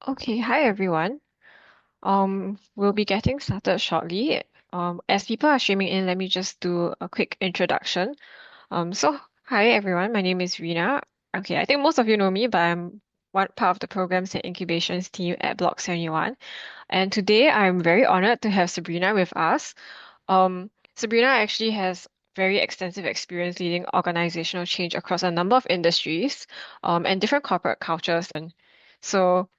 Okay, hi everyone. We'll be getting started shortly. As people are streaming in, let me just do a quick introduction. Hi everyone, my name is Rina. Okay, I think most of you know me, but I'm one part of the programs and incubations team at Block71. And today I'm very honored to have Sabrina with us. Sabrina actually has very extensive experience leading organizational change across a number of industries, and different corporate cultures. And so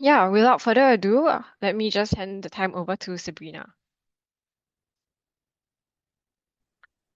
yeah, without further ado, let me just hand the time over to Sabrina.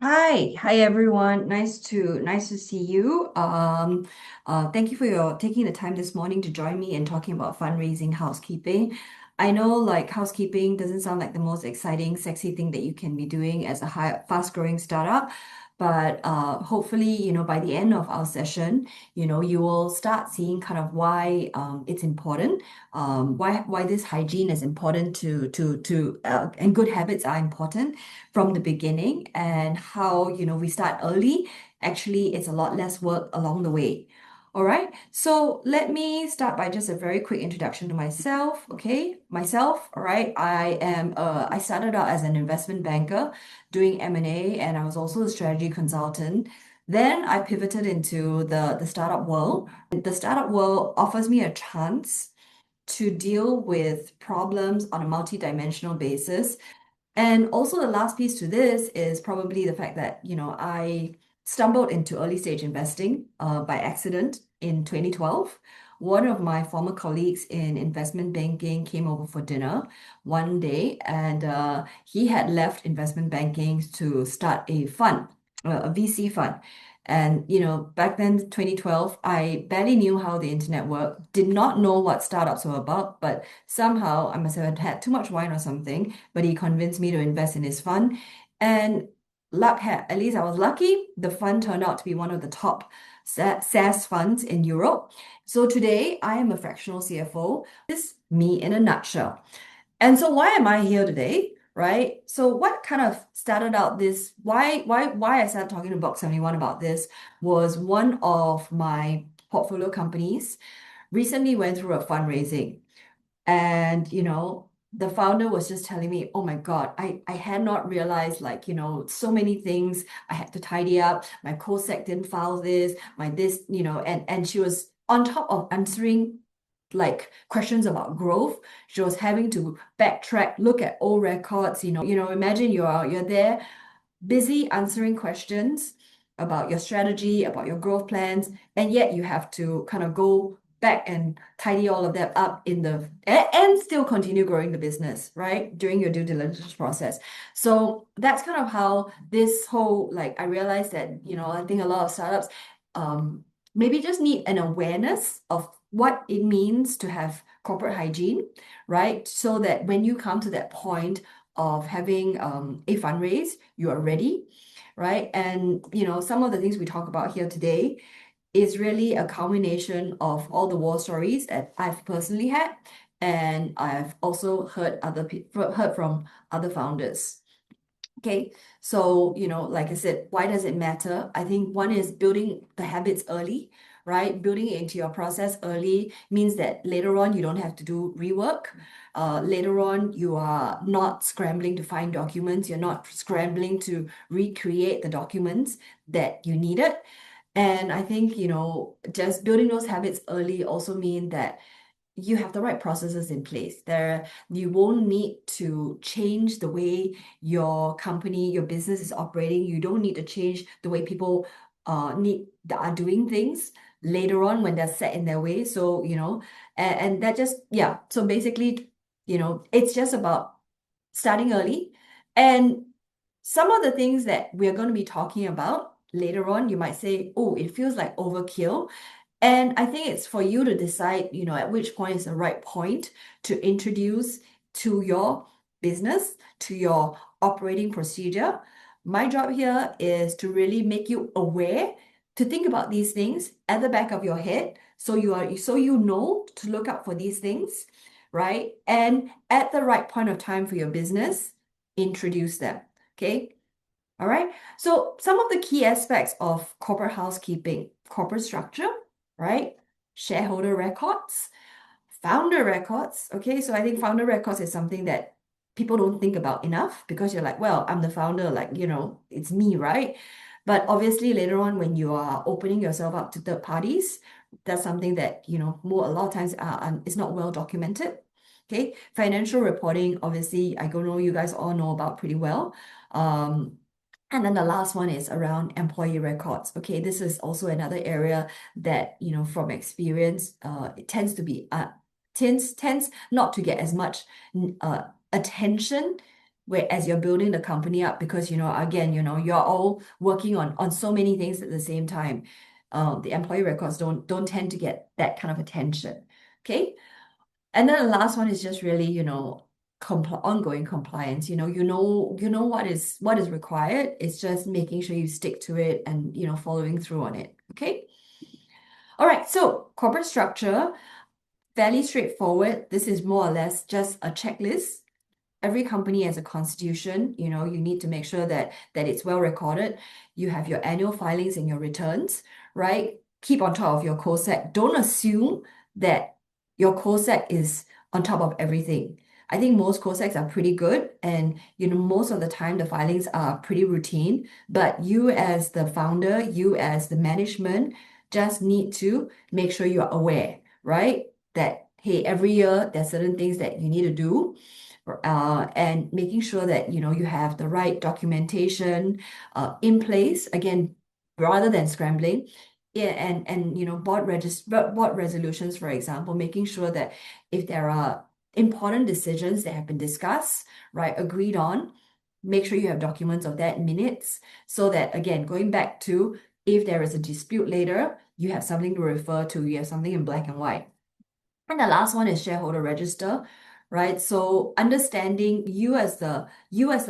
Hi everyone. Nice to see you. Thank you for your taking the time this morning to join me in talking about fundraising housekeeping. I know like housekeeping doesn't sound like the most exciting, sexy thing that you can be doing as a fast-growing startup, but hopefully, by the end of our session, you will start seeing kind of why it's important, why this hygiene is important and good habits are important from the beginning and how, we start early. Actually, it's a lot less work along the way. All right. So let me start by just a very quick introduction to myself. Okay. Myself. All right. I started out as an investment banker doing M&A, and I was also a strategy consultant. Then I pivoted into the startup world. The startup world offers me a chance to deal with problems on a multidimensional basis, and also the last piece to this is probably the fact that, I stumbled into early stage investing by accident in 2012. One of my former colleagues in investment banking came over for dinner one day, and he had left investment banking to start a fund, a VC fund. And, back then, 2012, I barely knew how the internet worked, did not know what startups were about, but somehow I must have had too much wine or something, but he convinced me to invest in his fund. And at least I was lucky. The fund turned out to be one of the top SaaS funds in Europe. So today I am a fractional CFO. This is me in a nutshell. And so why am I here today? Right? So what kind of started out this, why I started talking to Block71 about this was one of my portfolio companies recently went through a fundraising. And, the founder was just telling me, oh my God, I had not realized like, so many things I had to tidy up. My co-sec didn't file this, my this, and she was on top of answering like questions about growth. She was having to backtrack, look at old records, imagine you're there busy answering questions about your strategy, about your growth plans, and yet you have to kind of go back and tidy all of that up and still continue growing the business, right? During your due diligence process. So that's kind of how this whole, like, I realized that, I think a lot of startups maybe just need an awareness of what it means to have corporate hygiene, right? So that when you come to that point of having a fundraise, you are ready, right? And some of the things we talk about here today is really a culmination of all the war stories that I've personally had, and I've also heard from other founders. Okay, so like I said, why does it matter? I think one is building the habits early, right? Building it into your process early means that later on you don't have to do rework. Later on, you are not scrambling to find documents, you're not scrambling to recreate the documents that you needed. And I think, just building those habits early also mean that you have the right processes in place. You won't need to change the way your company, your business is operating. You don't need to change the way people are doing things later on when they're set in their way. So, and that just, yeah. So basically, it's just about starting early. And some of the things that we're going to be talking about later on, you might say, oh, it feels like overkill. And I think it's for you to decide, at which point is the right point to introduce to your business, to your operating procedure. My job here is to really make you aware to think about these things at the back of your head, so you know to look out for these things, right? And at the right point of time for your business, introduce them. Okay. All right. So some of the key aspects of corporate housekeeping, corporate structure, right? Shareholder records, Founder records. Okay, so I think founder records is something that people don't think about enough because you're like, well, I'm the founder, like, it's me, right? But obviously later on when you are opening yourself up to third parties, that's something that, more a lot of times is not well documented. Okay, financial reporting, obviously, I don't know, you guys all know about pretty well. Um, and then the last one is around employee records. Okay, this is also another area that, from experience, it tends to be tends not to get as much attention whereas you're building the company up because again you're all working on so many things at the same time. The employee records don't tend to get that kind of attention. Okay, and then the last one is just really ongoing compliance. You know what is required. It's just making sure you stick to it and following through on it. Okay, all right, so corporate structure, fairly straightforward. This is more or less just a checklist. Every company has a constitution. You need to make sure that it's well recorded. You have your annual filings and your returns, right? Keep on top of your COSEC. Don't assume that your COSEC is on top of everything. I think most COSECs are pretty good, and most of the time the filings are pretty routine. But you as the founder, you as the management, just need to make sure you are aware, right? That hey, every year there's certain things that you need to do, and making sure that you have the right documentation in place again, rather than scrambling. Yeah, and board resolutions, for example, making sure that if there are important decisions that have been discussed, right, agreed on, make sure you have documents of that, minutes, so that again, going back to if there is a dispute later, you have something to refer to, you have something in black and white. And the last one is shareholder register, right? So understanding you as the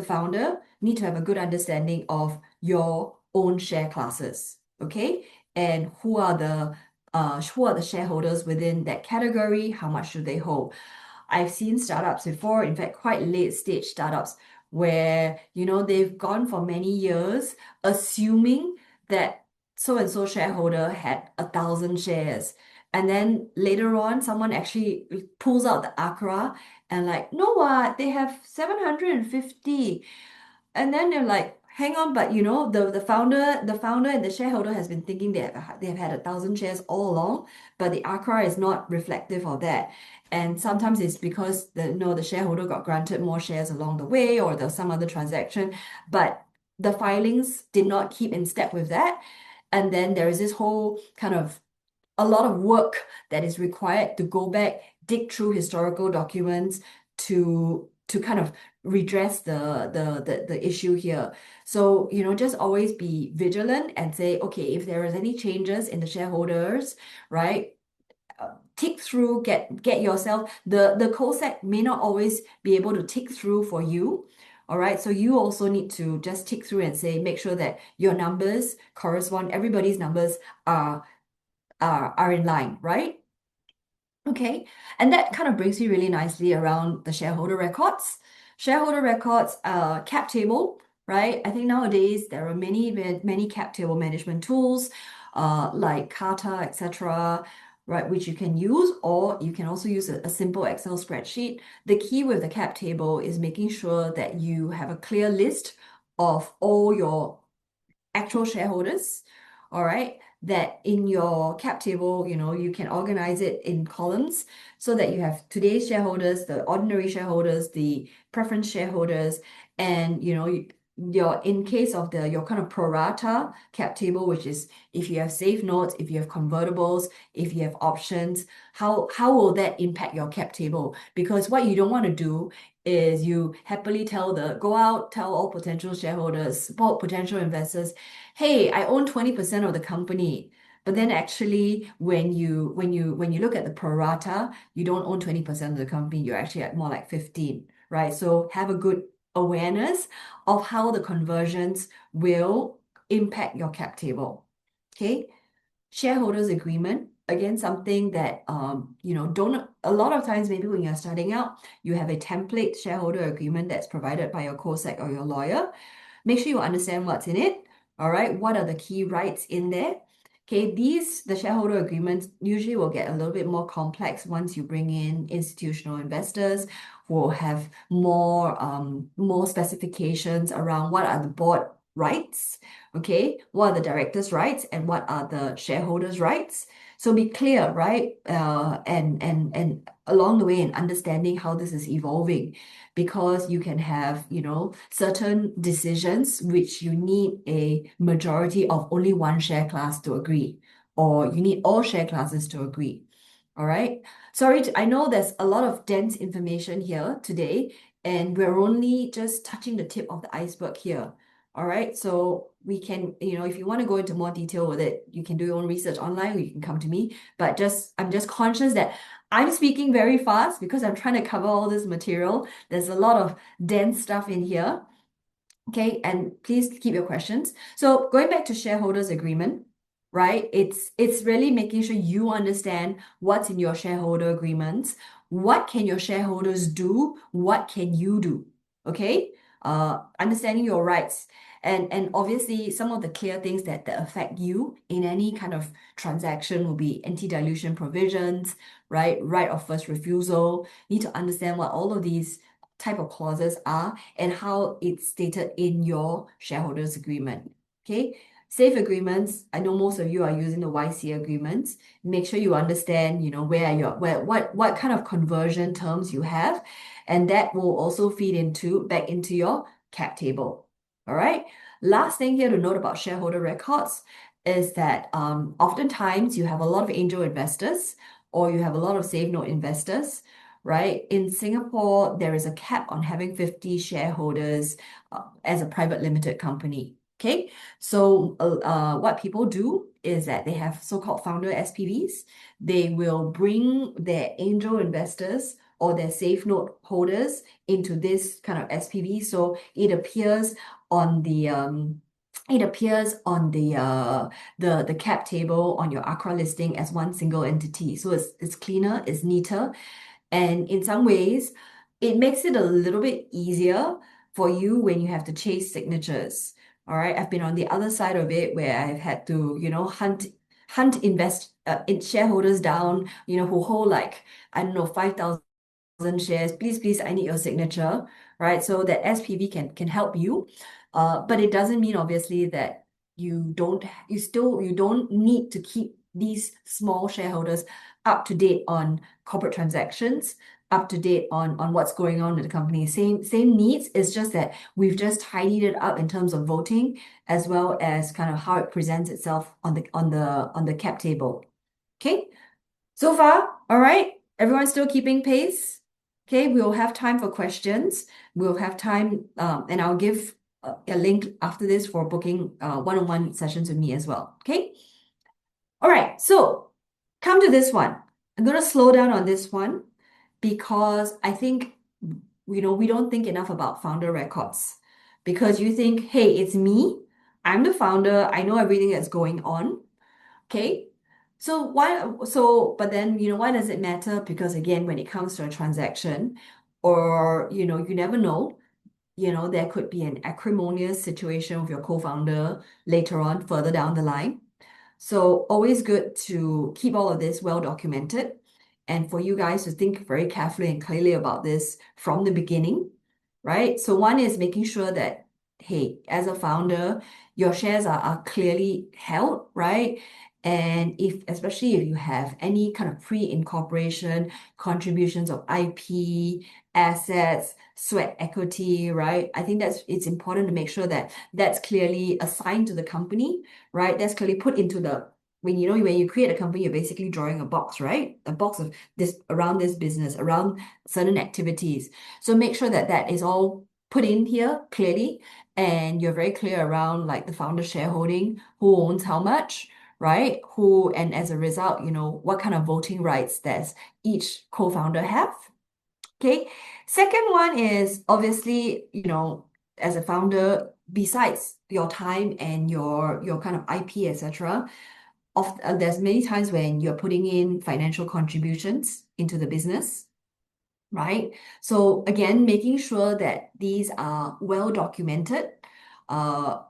founder need to have a good understanding of your own share classes, okay? And who are the shareholders within that category? How much do they hold? I've seen startups before, in fact, quite late stage startups where, they've gone for many years assuming that so and so shareholder had 1,000 shares. And then later on, someone actually pulls out the ACRA and like, no what, they have 750. And then they're like, hang on, but the founder and the shareholder has been thinking they have had 1,000 shares all along, but the ACRA is not reflective of that. And sometimes it's because the shareholder got granted more shares along the way, or there's some other transaction, but the filings did not keep in step with that. And then there is this whole kind of a lot of work that is required to go back, dig through historical documents to kind of redress the issue here. So, just always be vigilant and say, okay, if there is any changes in the shareholders, right? Tick through, get yourself, the COSEC may not always be able to tick through for you. All right, so you also need to just tick through and say, make sure that your numbers correspond, everybody's numbers are in line, right? Okay, and that kind of brings me really nicely around the shareholder records. Shareholder records, cap table, right? I think nowadays there are many cap table management tools, like Kata, etc., right, which you can use, or you can also use a simple Excel spreadsheet. The key with the cap table is making sure that you have a clear list of all your actual shareholders, all right, that in your cap table, you can organize it in columns so that you have today's shareholders, the ordinary shareholders, the preference shareholders, and your in case of your kind of pro rata cap table, which is if you have safe notes, if you have convertibles, if you have options, how will that impact your cap table? Because what you don't want to do is you happily go out, tell all potential shareholders, potential investors, hey, I own 20% of the company. But then actually when you look at the pro rata, you don't own 20% of the company, you're actually at more like 15, right? So have a good awareness of how the conversions will impact your cap table. Okay. Shareholders agreement, again, something that don't a lot of times, maybe when you're starting out, you have a template shareholder agreement that's provided by your COSEC or your lawyer. Make sure you understand what's in it. All right, what are the key rights in there? Okay, the shareholder agreements usually will get a little bit more complex once you bring in institutional investors who will have more specifications around what are the board rights, okay, what are the directors' rights, and what are the shareholders' rights. So be clear, right? And along the way in understanding how this is evolving, because you can have, certain decisions which you need a majority of only one share class to agree, or you need all share classes to agree. All right. Sorry, I know there's a lot of dense information here today, and we're only just touching the tip of the iceberg here. All right. So we can, if you want to go into more detail with it, you can do your own research online, or you can come to me. But I'm just conscious that I'm speaking very fast because I'm trying to cover all this material. There's a lot of dense stuff in here. Okay, and please keep your questions. So going back to shareholders agreement, right? It's really making sure you understand what's in your shareholder agreements. What can your shareholders do? What can you do? Okay? Understanding your rights. And obviously some of the clear things that affect you in any kind of transaction will be anti-dilution provisions, right? Right of first refusal. Need to understand what all of these type of clauses are and how it's stated in your shareholders agreement. Okay. Safe agreements. I know most of you are using the YC agreements. Make sure you understand, what kind of conversion terms you have, and that will also feed back into your cap table. All right. Last thing here to note about shareholder records is that oftentimes you have a lot of angel investors or you have a lot of safe note investors, right? In Singapore, there is a cap on having 50 shareholders as a private limited company. Okay, so what people do is that they have so-called founder SPVs. They will bring their angel investors or their safe note holders into this kind of SPV. So it appears on the cap table on your ACRA listing as one single entity. So it's cleaner, it's neater, and in some ways, it makes it a little bit easier for you when you have to chase signatures. All right. I've been on the other side of it where I've had to, hunt in shareholders down, who hold like, I don't know, 5,000 shares. Please, I need your signature, right? So that SPV can help you. But it doesn't mean obviously that you don't need to keep these small shareholders up to date on corporate transactions, up to date on what's going on with the company. Same needs. It's just that we've just tidied it up in terms of voting as well as kind of how it presents itself on the cap table. Okay. So far, all right. Everyone's still keeping pace. Okay, we'll have time for questions. We'll have time, and I'll give a link after this for booking one-on-one sessions with me as well. Okay. All right, so come to this one. I'm going to slow down on this one because I think, we don't think enough about founder records because you think, hey, it's me. I'm the founder. I know everything that's going on. Okay. But then, why does it matter? Because again, when it comes to a transaction or, you never know, there could be an acrimonious situation with your co-founder later on, further down the line. So always good to keep all of this well documented and for you guys to think very carefully and clearly about this from the beginning, right? So one is making sure that, hey, as a founder, your shares are clearly held, right? And especially if you have any kind of pre-incorporation contributions of IP, assets, sweat equity, right? I think it's important to make sure that that's clearly assigned to the company, right? That's clearly put into when you create a company, you're basically drawing a box, right? A box of this around this business, around certain activities. So make sure that that is all put in here clearly, and you're very clear around like the founder shareholding, who owns how much, right? And as a result, what kind of voting rights does each co-founder have? Okay. Second one is obviously, as a founder, besides your time and your kind of IP, etc., there's many times when you're putting in financial contributions into the business, right? So again, making sure that these are well documented. Uh,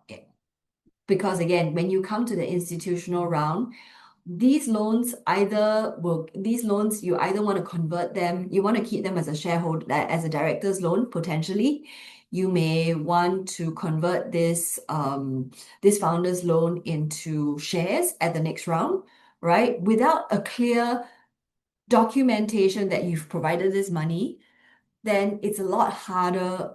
Because again, when you come to the institutional round, these loans you either want to convert them, you want to keep them as a shareholder, as a director's loan potentially. You may want to convert this founder's loan into shares at the next round, right? Without a clear documentation that you've provided this money, then it's a lot harder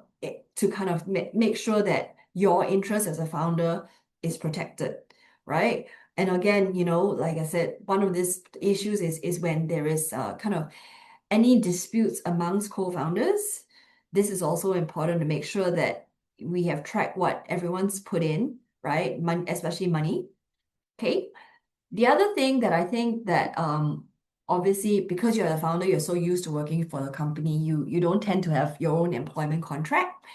to kind of make sure that your interest as a founder is protected, right? And again, like I said, one of these issues is when there is kind of any disputes amongst co-founders. This is also important to make sure that we have tracked what everyone's put in, right? Especially money. Okay. The other thing that I think that obviously because you're the founder, you're so used to working for the company, you don't tend to have your own employment contract,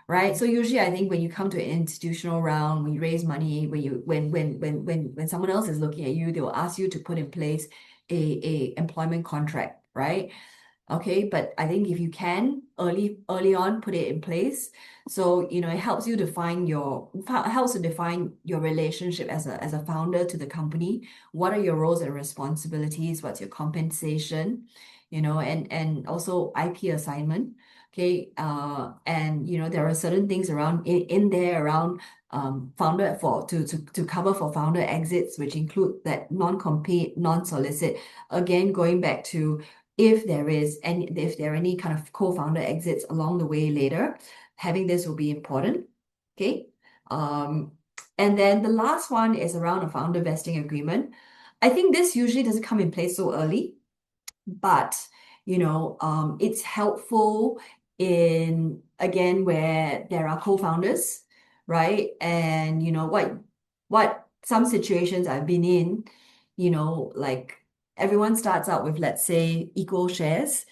right? So usually I think when you come to an institutional round, when you raise money, when someone else is looking at you, they will ask you to put in place a employment contract, right? Okay, but I think if you can early on put it in place, so it helps you define helps to define your relationship as a founder to the company. What are your roles and responsibilities? What's your compensation? And also IP assignment. Okay, and there are certain things around in there around founder to cover for founder exits, which include that non-compete, non-solicit. Again, going back to if there are any kind of co-founder exits along the way later, having this will be important. Okay. Um, and then the last one is around a founder vesting agreement. I think this usually doesn't come in place so early, but it's helpful in again where there are co-founders, right? And what some situations I've been in, like everyone starts out with, let's say, equal shares,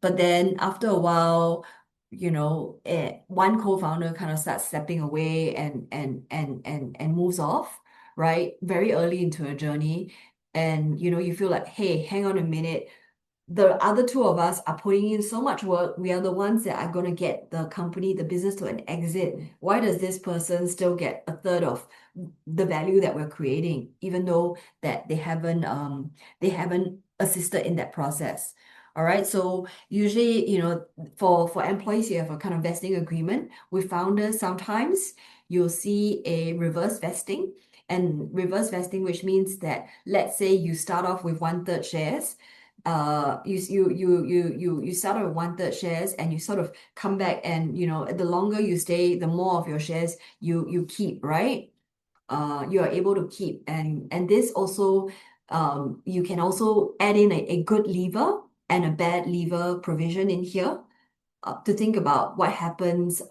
but then after a while, one co-founder kind of starts stepping away and moves off, right? Very early into a journey. And you feel like, hey, hang on a minute, the other two of us are putting in so much work. We are the ones that are going to get the company, the business to an exit. Why does this person still get a third of the value that we're creating, even though that they haven't assisted in that process? All right. So usually, for employees, you have a kind of vesting agreement. With founders, sometimes you'll see a reverse vesting. And reverse vesting, which means that let's say you start off with 1/3 shares, you start with 1/3 shares and you sort of come back, and the longer you stay, the more of your shares you keep, right? You are able to keep, and this also you can also add in a good lever and a bad lever provision in here, to think about what happens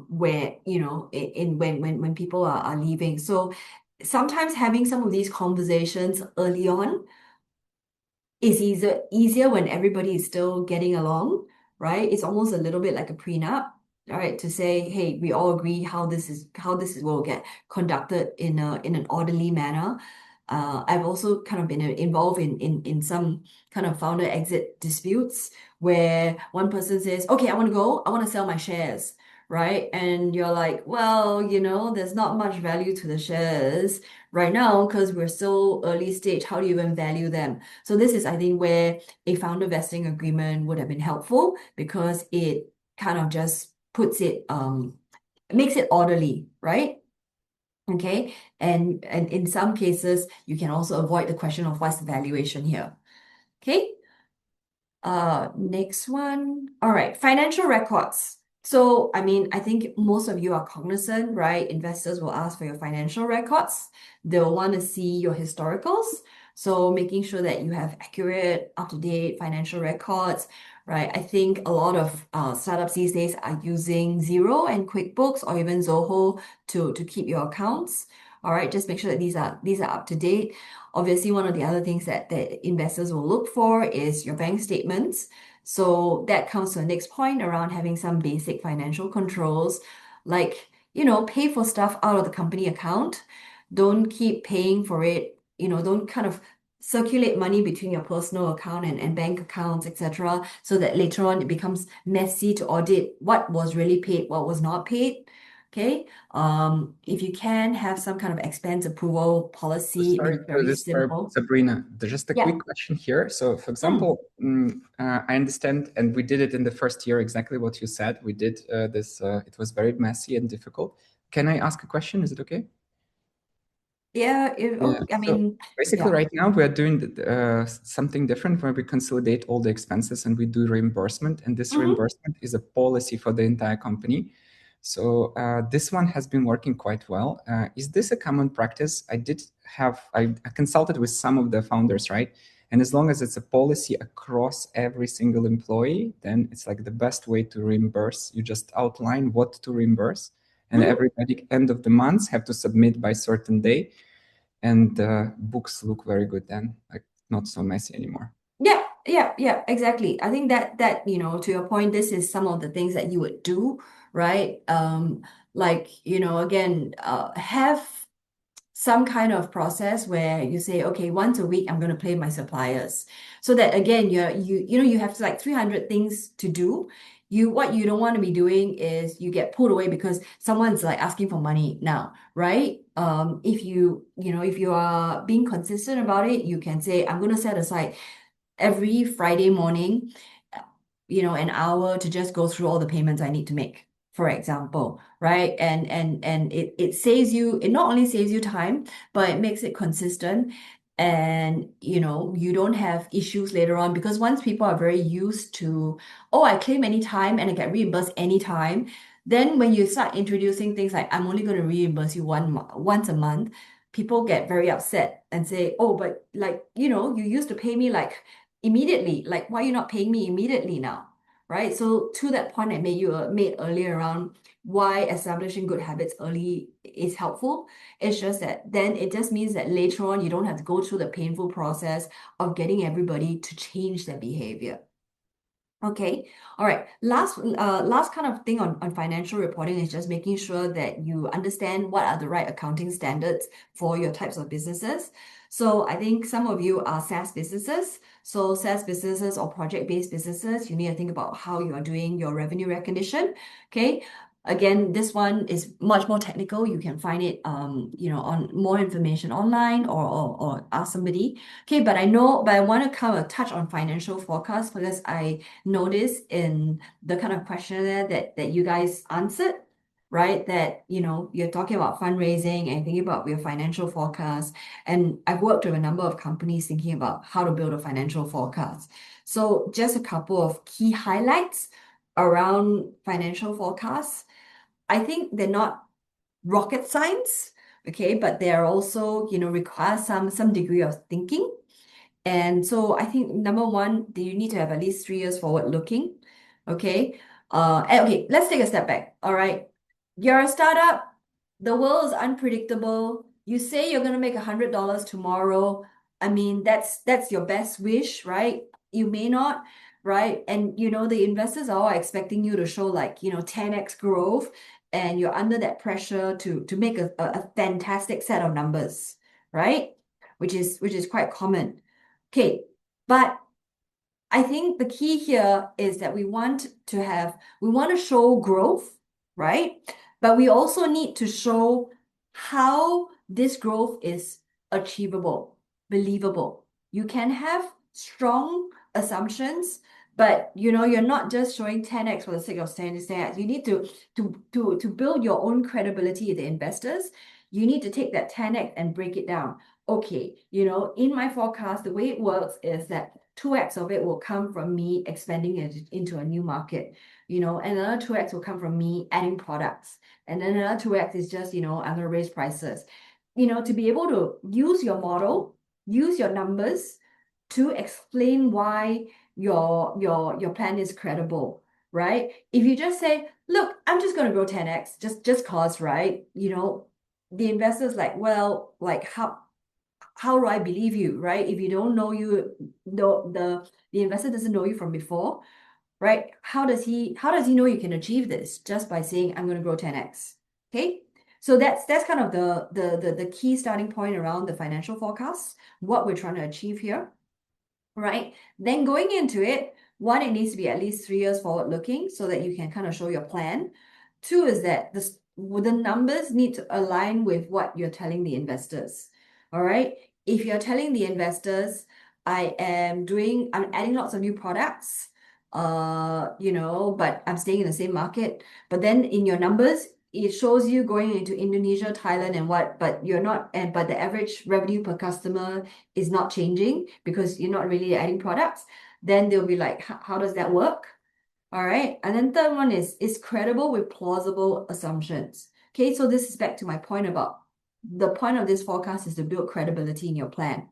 where in when people are leaving. So sometimes having some of these conversations early on is easier when everybody is still getting along, right? It's almost a little bit like a prenup, all right, to say, hey, we all agree how this will get conducted in an orderly manner. I've also kind of been involved in some kind of founder exit disputes where one person says, okay, I want to go, I want to sell my shares, right? And you're like, well, there's not much value to the shares right now because we're still early stage. How do you even value them? So this is, I think, where a founder vesting agreement would have been helpful because it kind of just makes it orderly, right? Okay. And in some cases, you can also avoid the question of what's the valuation here. Okay. Next one. All right, financial records. So, I mean, I think most of you are cognizant, right? Investors will ask for your financial records. They'll want to see your historicals. So, making sure that you have accurate, up-to-date financial records, right? I think a lot of startups these days are using Xero and QuickBooks or even Zoho to keep your accounts. All right, just make sure that these are up to date. Obviously, one of the other things that investors will look for is your bank statements. So that comes to the next point around having some basic financial controls, like, pay for stuff out of the company account. Don't keep paying for it. Don't kind of circulate money between your personal account and bank accounts, etc., so that later on it becomes messy to audit what was really paid, what was not paid. Okay. If you can have some kind of expense approval policy, I Sorry mean, to very disturb, simple. Sabrina. There's just a Yeah. quick question here. So, for Mm. example, I understand, and we did it in the first year, exactly what you said. We did this, it was very messy and difficult. Can I ask a question? Is it okay? Yeah. Yeah. I So mean, basically, yeah. right now we are doing something different where we consolidate all the expenses and we do reimbursement. And this Mm-hmm. reimbursement is a policy for the entire company. So this one has been working quite well. Is this a common practice? I consulted with some of the founders, right? And as long as it's a policy across every single employee, then it's like the best way to reimburse. You just outline what to reimburse, and Mm-hmm. everybody end of the month have to submit by certain day, and books look very good then, like not so messy anymore. Yeah, yeah, yeah, exactly. I think that, to your point, this is some of the things that you would do, right? Like, again, have some kind of process where you say, okay, once a week I'm going to pay my suppliers. So that again, you have like 300 things to do. What you don't want to be doing is you get pulled away because someone's like asking for money now, right? If you are being consistent about it, you can say, I'm going to set aside every Friday morning, an hour to just go through all the payments I need to make, for example, right? And it not only saves you time, but it makes it consistent. And you don't have issues later on because once people are very used to, oh, I claim anytime and I get reimbursed anytime, then when you start introducing things like I'm only going to reimburse you once a month, people get very upset and say, oh, but like, you used to pay me like immediately. Like, why are you not paying me immediately now? Right. So to that point I made earlier around why establishing good habits early is helpful. It's just that then it just means that later on you don't have to go through the painful process of getting everybody to change their behavior. Okay. All right. Last kind of thing on financial reporting is just making sure that you understand what are the right accounting standards for your types of businesses. So I think some of you are SaaS businesses. So SaaS businesses or project-based businesses, you need to think about how you are doing your revenue recognition. Okay. Again, this one is much more technical. You can find it, on more information online or ask somebody. Okay, but I want to kind of touch on financial forecast because I noticed in the kind of questionnaire that you guys answered, right? That, you're talking about fundraising and thinking about your financial forecast. And I've worked with a number of companies thinking about how to build a financial forecast. So just a couple of key highlights around financial forecasts. I think they're not rocket science, okay, but they are also, require some degree of thinking. And so I think number one, you need to have at least 3 years forward looking. Okay. Okay, let's take a step back. All right. You're a startup. The world is unpredictable. You say you're gonna make $100 tomorrow. I mean, that's your best wish, right? You may not, right? And the investors are all expecting you to show like, 10x growth, and you're under that pressure to make a fantastic set of numbers, right? Which is quite common. Okay, but I think the key here is that we want to show growth, right? But we also need to show how this growth is achievable, believable. You can have strong assumptions, but you're not just showing 10x for the sake of saying 10x. You need to build your own credibility with the investors. You need to take that 10x and break it down. Okay, in my forecast, the way it works is that 2x of it will come from me expanding it into a new market, and another 2x will come from me adding products. And then another 2x is just, I'm going to raise prices. To be able to use your model, use your numbers to explain why your plan is credible, right? If you just say, look, I'm just going to grow 10x, just cause, right? The investor's like, well, like how do I believe you, right? If you don't know you, the investor doesn't know you from before, right? How does he know you can achieve this just by saying I'm going to grow 10x? Okay. So that's kind of the key starting point around the financial forecast, what we're trying to achieve here, right? Then going into it, one, it needs to be at least 3 years forward looking so that you can kind of show your plan. Two is that the numbers need to align with what you're telling the investors. All right. If you're telling the investors, I'm adding lots of new products, but I'm staying in the same market. But then in your numbers, it shows you going into Indonesia, Thailand, but you're not, but the average revenue per customer is not changing because you're not really adding products. Then they'll be like, how does that work? All right. And then third one is credible with plausible assumptions. Okay, so this is back to my point about the point of this forecast is to build credibility in your plan.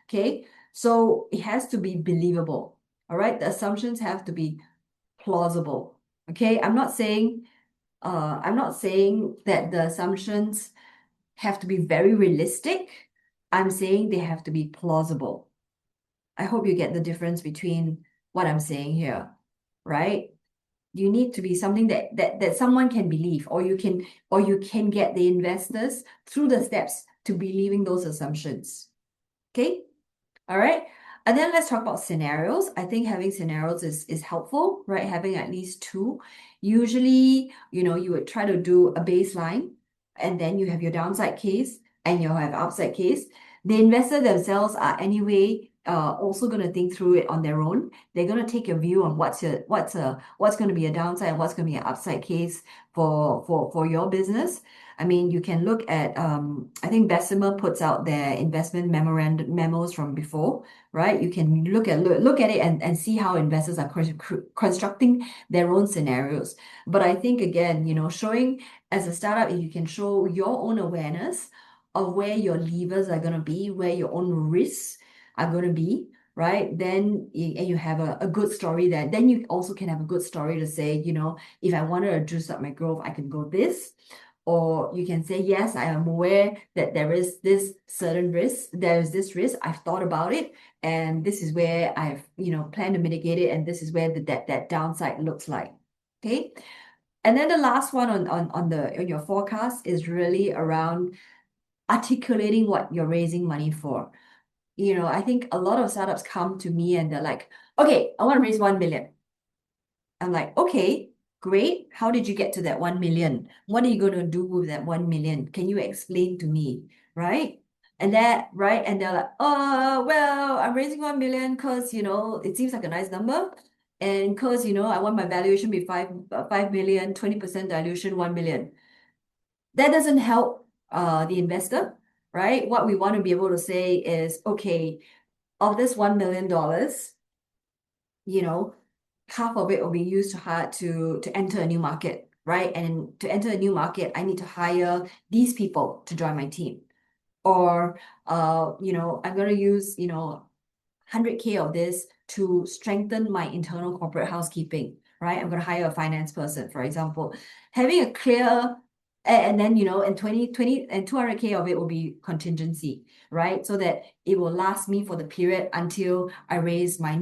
Okay, so it has to be believable. All right, the assumptions have to be plausible. Okay, I'm not saying that the assumptions have to be very realistic. I'm saying they have to be plausible. I hope you get the difference between what I'm saying here, right? You need to be something that someone can believe, or you can get the investors through the steps to believing those assumptions. Okay? All right. And then let's talk about scenarios. I think having scenarios is helpful, right? Having at least two. Usually, you would try to do a baseline, and then you have your downside case and you'll have upside case. The investor themselves are anyway also going to think through it on their own. They're going to take a view on what's going to be a downside and what's going to be an upside case for your business. I mean, you can look at, I think Bessemer puts out their investment memorandum memos from before, right? You can look at it and see how investors are constructing their own scenarios. But I think again, showing as a startup, if you can show your own awareness of where your levers are going to be, where your own risks are going to be, right? Then and you have a good story there. Then you also can have a good story to say, if I want to juice up my growth, I can go this. Or you can say, yes, I am aware that there is this certain risk. There is this risk. I've thought about it, and this is where I've, planned to mitigate it, and this is where that downside looks like. Okay. And then the last one on your forecast is really around articulating what you're raising money for. I think a lot of startups come to me and they're like, okay, I want to raise 1 million. I'm like, okay, great. How did you get to that 1 million? What are you going to do with that 1 million? Can you explain to me? Right? And right? And they're like, well, I'm raising 1 million because, it seems like a nice number. And because, I want my valuation to be 5 million, 20% dilution, 1 million. That doesn't help the investor, right? What we want to be able to say is, okay, of this $1 million, half of it will be used to enter a new market, right? And to enter a new market, I need to hire these people to join my team. Or, I'm going to use, 100K of this to strengthen my internal corporate housekeeping, right? I'm going to hire a finance person, for example. Having a clear, and then, and 20 and 200K of it will be contingency, right? So that it will last me for the period until I raise my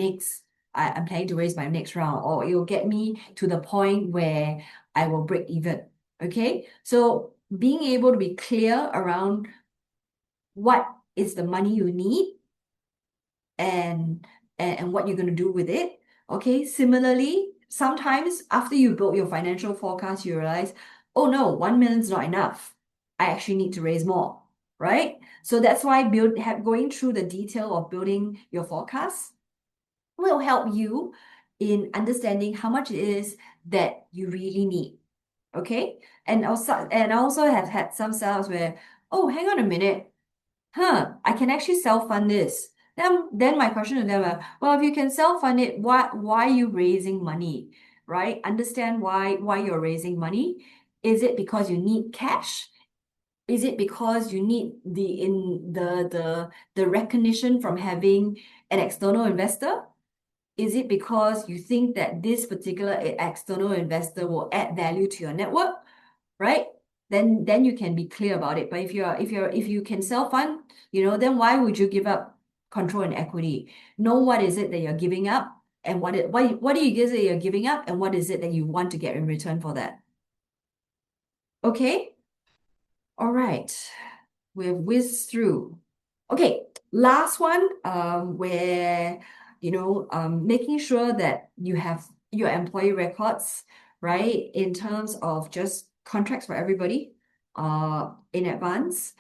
I'm planning to raise my next round, or it will get me to the point where I will break even. Okay. So being able to be clear around what is the money you need and what you're going to do with it. Okay. Similarly, sometimes after you build your financial forecast, you realize, oh no, 1 million is not enough. I actually need to raise more, right? So that's why going through the detail of building your forecast will help you in understanding how much it is that you really need. Okay. And I also have had some sales where, oh, hang on a minute. I can actually self-fund this. Then my question to them are, well, if you can self-fund it, why are you raising money? Right? Understand why you're raising money. Is it because you need cash? Is it because you need the recognition from having an external investor? Is it because you think that this particular external investor will add value to your network, right? Then you can be clear about it. But if you can self-fund, then why would you give up control and equity? Know what is it that you're giving up, and what do you give that you're giving up, and what is it that you want to get in return for that? Okay, all right, we've whizzed through. Okay, last one, where making sure that you have your employee records, right, in terms of just contracts for everybody in advance,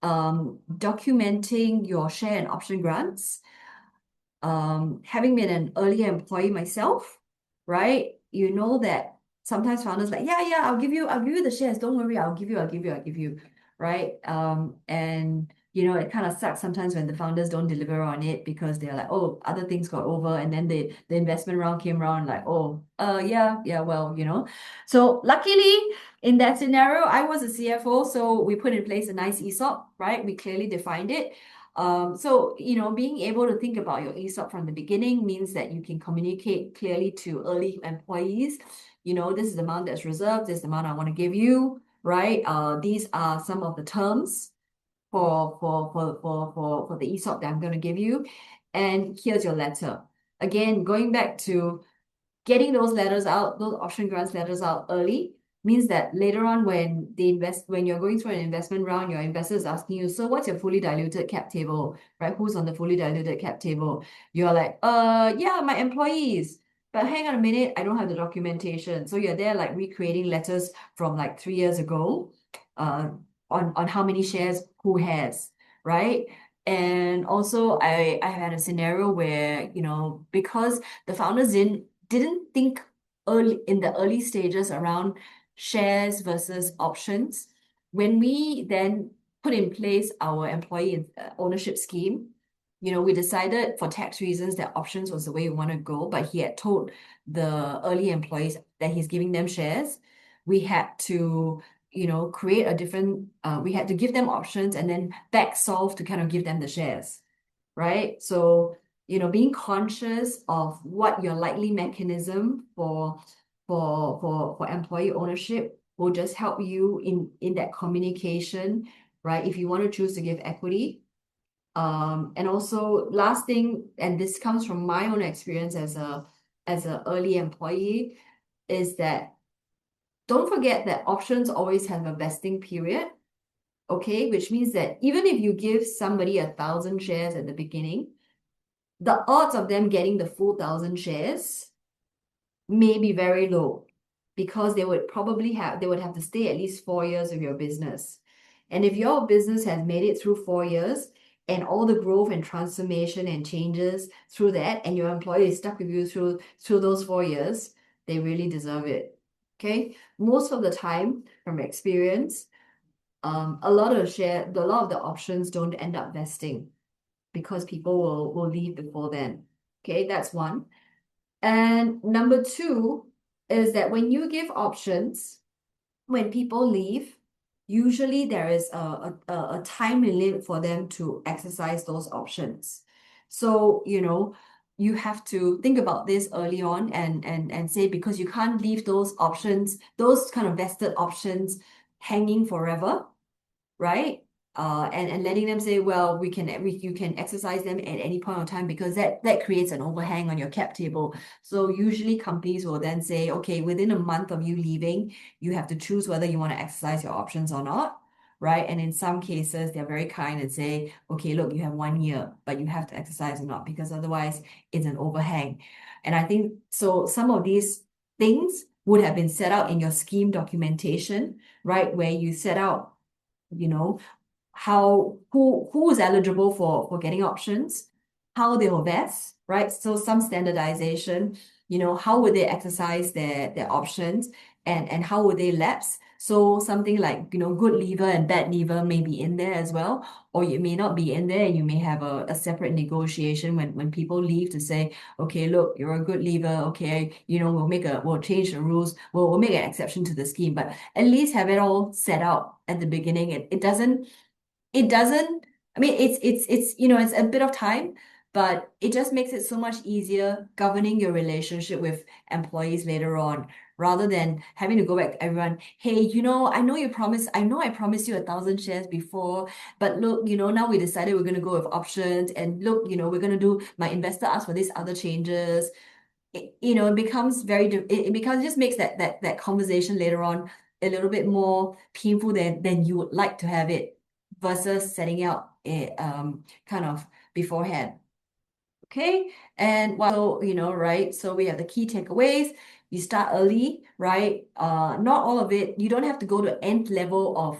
documenting your share and option grants. Having been an early employee myself, right? You know that sometimes founders like, yeah, I'll give you the shares. Don't worry, I'll give you, right? And it kind of sucks sometimes when the founders don't deliver on it because they're like, oh, other things got over, and then the investment round came around, like, oh, yeah, well, So luckily, in that scenario, I was a CFO, so we put in place a nice ESOP, right? We clearly defined it. So, being able to think about your ESOP from the beginning means that you can communicate clearly to early employees. This is the amount that's reserved, this is the amount I want to give you, right? These are some of the terms for the ESOP that I'm going to give you. And here's your letter. Again, going back to getting those letters out, those option grants letters out early means that later on when you're going through an investment round, your investor is asking you, so what's your fully diluted cap table, right? Who's on the fully diluted cap table? You're like, yeah, my employees. But hang on a minute, I don't have the documentation. So you're there like recreating letters from like 3 years ago, on how many shares who has, right? And also I had a scenario where, because the founders didn't think in the early stages around shares versus options. When we then put in place our employee ownership scheme, we decided for tax reasons that options was the way we want to go, but he had told the early employees that he's giving them shares. We had to, create a different, we had to give them options and then back solve to kind of give them the shares, right? So, being conscious of what your likely mechanism for employee ownership will just help you in that communication, right? If you want to choose to give equity. And also last thing, and this comes from my own experience as a early employee, is that don't forget that options always have a vesting period. Okay, which means that even if you give somebody 1,000 shares at the beginning, the odds of them getting the full 1,000 shares may be very low because they would have to stay at least 4 years of your business. And if your business has made it through 4 years and all the growth and transformation and changes through that, and your employee is stuck with you through those 4 years, they really deserve it. Okay. Most of the time, from experience, a lot of the options don't end up vesting because people will leave before then. Okay, that's one. And number two is that when you give options, when people leave, usually there is a time limit for them to exercise those options. So, you have to think about this early on and say, because you can't leave those options, those kind of vested options hanging forever, right? And letting them say, well, you can exercise them at any point of time because that creates an overhang on your cap table. So usually companies will then say, okay, within a month of you leaving, you have to choose whether you want to exercise your options or not, right? And in some cases, they're very kind and say, okay, look, you have 1 year, but you have to exercise or not because otherwise it's an overhang. And I think so some of these things would have been set out in your scheme documentation, right? Where you set out who is eligible for getting options, how they will vest, right? So some standardization, how would they exercise their options and how would they lapse? So something like, good leaver and bad leaver may be in there as well, or you may not be in there and you may have a separate negotiation when people leave to say, okay, look, you're a good leaver, okay, we'll change the rules, we'll make an exception to the scheme, but at least have it all set out at the beginning. It doesn't, I mean, it's a bit of time, but it just makes it so much easier governing your relationship with employees later on, rather than having to go back to everyone. Hey, I know I promised you 1,000 shares before, but look, now we decided we're going to go with options, and look, we're going to do, my investor asked for these other changes. It becomes it just makes that conversation later on a little bit more painful than you would like to have it versus setting out it kind of beforehand. Okay, and right? So we have the key takeaways. You start early, right? Not all of it. You don't have to go to nth level of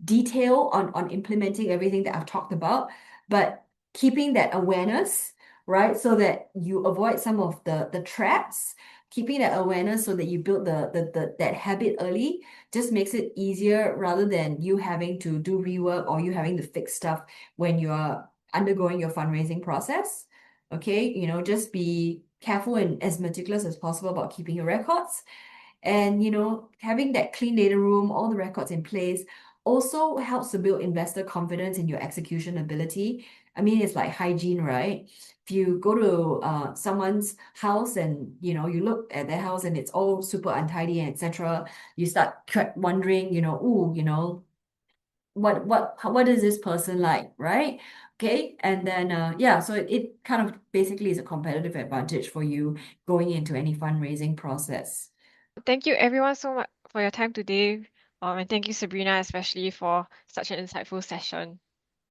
detail on implementing everything that I've talked about, but keeping that awareness, right? So that you avoid some of the traps, keeping that awareness so that you build that habit early just makes it easier rather than you having to do rework or you having to fix stuff when you are undergoing your fundraising process. Okay, just be careful and as meticulous as possible about keeping your records. And having that clean data room, all the records in place, also helps to build investor confidence in your execution ability. I mean, it's like hygiene, right? If you go to someone's house and you look at their house and it's all super untidy and etc., you start wondering, what is this person like, right? Okay, and then yeah, so it kind of basically is a competitive advantage for you going into any fundraising process. Thank you everyone so much for your time today. And thank you, Sabrina, especially for such an insightful session.